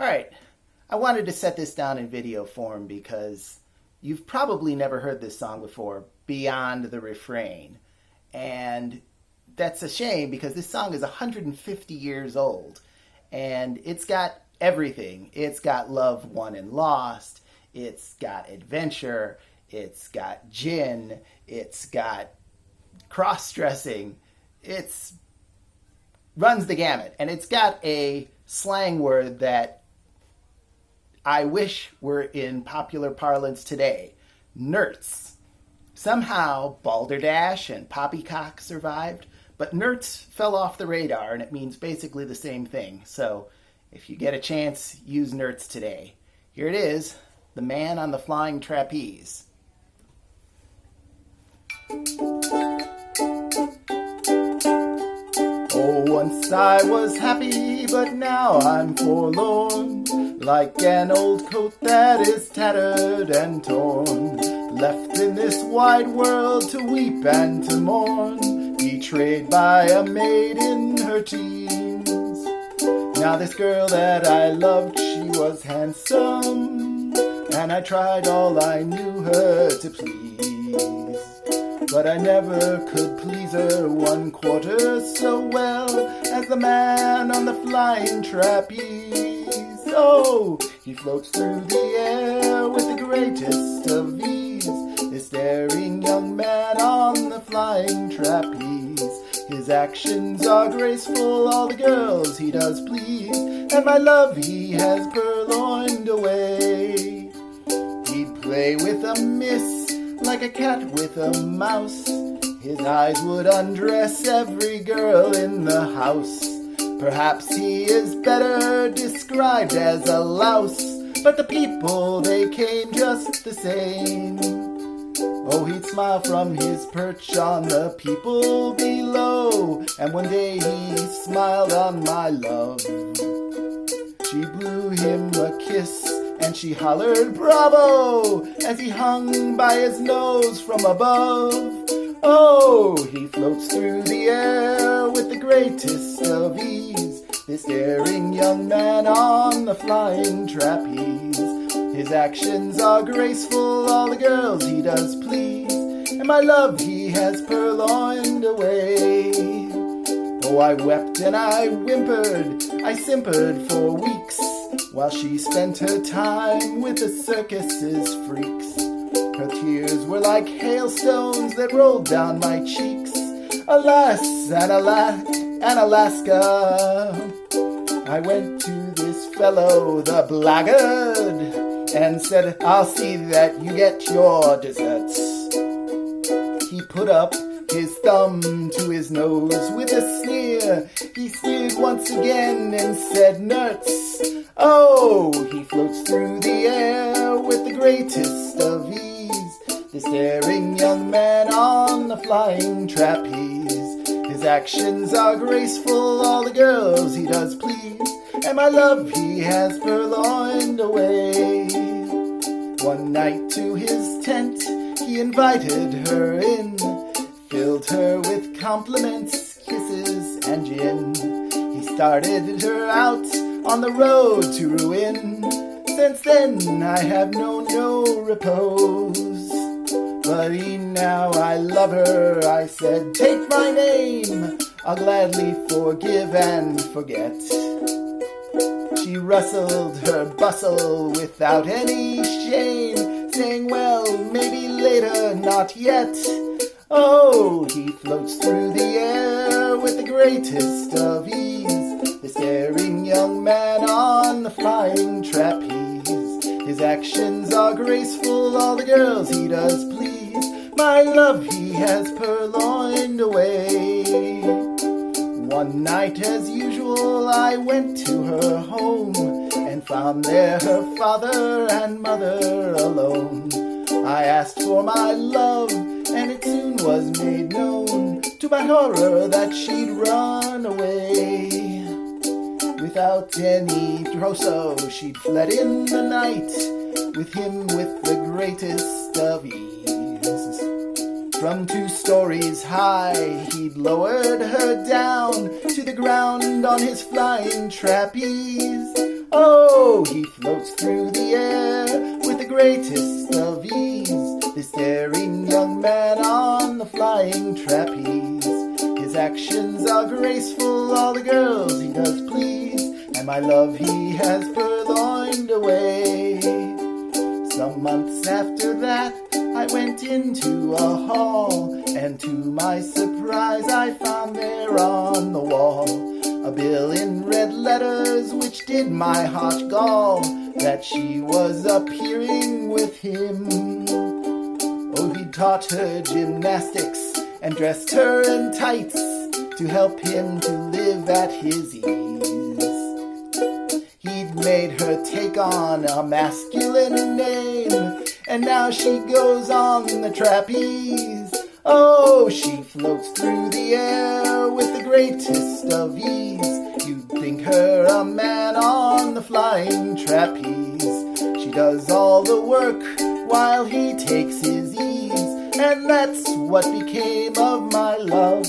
All right, I wanted to set this down in video form because you've probably never heard this song before, Beyond the Refrain. And that's a shame because this song is 150 years old and it's got everything. It's got love won and lost, it's got adventure, it's got gin, it's got cross-dressing, it's runs the gamut. And it's got a slang word that I wish were in popular parlance today. Nerds. Somehow Balderdash and Poppycock survived, but nerds fell off the radar and it means basically the same thing. So if you get a chance, use nerds today. Here it is, The Man on the Flying Trapeze. Oh, once I was happy, but now I'm forlorn, like an old coat that is tattered and torn, left in this wide world to weep and to mourn, betrayed by a maid in her teens. Now this girl that I loved, she was handsome, and I tried all I knew her to please, but I never could please her 1/4 so well as the man on the flying trapeze. Oh, he floats through the air with the greatest of ease, this daring young man on the flying trapeze. His actions are graceful, all the girls he does please, and my love he has purloined away. He'd play with a miss like a cat with a mouse. His eyes would undress every girl in the house. Perhaps he is better described as a louse, but the people, they came just the same. Oh, he'd smile from his perch on the people below, and one day he smiled on my love. She blew him a kiss and she hollered bravo as he hung by his nose from above. Oh, he floats through the air with the greatest of ease, this daring young man on the flying trapeze. His actions are graceful, all the girls he does please, and my love he has purloined away. Oh, I wept and I whimpered, I simpered for weeks, while she spent her time with the circus's freaks. Her tears were like hailstones that rolled down my cheeks. Alas, and Alaska, I went to this fellow, the blackguard, and said, I'll see that you get your desserts. He put up his thumb to his nose with a sneer. He sneered once again and said, Nerds. Oh, he floats through the air with the greatest of ease, this daring young man on the flying trapeze. His actions are graceful, all the girls he does please, and my love he has purloined away. One night to his tent he invited her in, filled her with compliments, kisses, and gin. He started her out on the road to ruin. Since then I have known no repose, but now I love her. I said, take my name, I'll gladly forgive and forget. She rustled her bustle without any shame, saying, well, maybe later, not yet. Oh, he floats through the air with the greatest of ease, this daring young man on the flying trapeze. His actions are graceful, all the girls he does please, my love he has purloined away. One night as usual I went to her home, and found there her father and mother alone. I asked for my love, and it soon was made known, to my horror, that she'd run away. Without any trousseau she'd fled in the night, with him with the greatest of ease. From 2 stories high he'd lowered her down to the ground on his flying trapeze. Oh, he floats through the air with the greatest of ease, this daring young man on the flying trapeze. His actions are graceful, all the girls he does please, and my love he has purloined away. Some months after that, I went into a hall, and to my surprise I found there on the wall a bill in red letters which did my heart gall, that she was appearing with him. Oh, he taught her gymnastics and dressed her in tights to help him to live at his ease. He'd made her take on a masculine name, and now she goes on the trapeze. Oh, she floats through the air with the greatest of ease. You'd think her a man on the flying trapeze. She does all the work while he takes his ease, and that's what became of my love.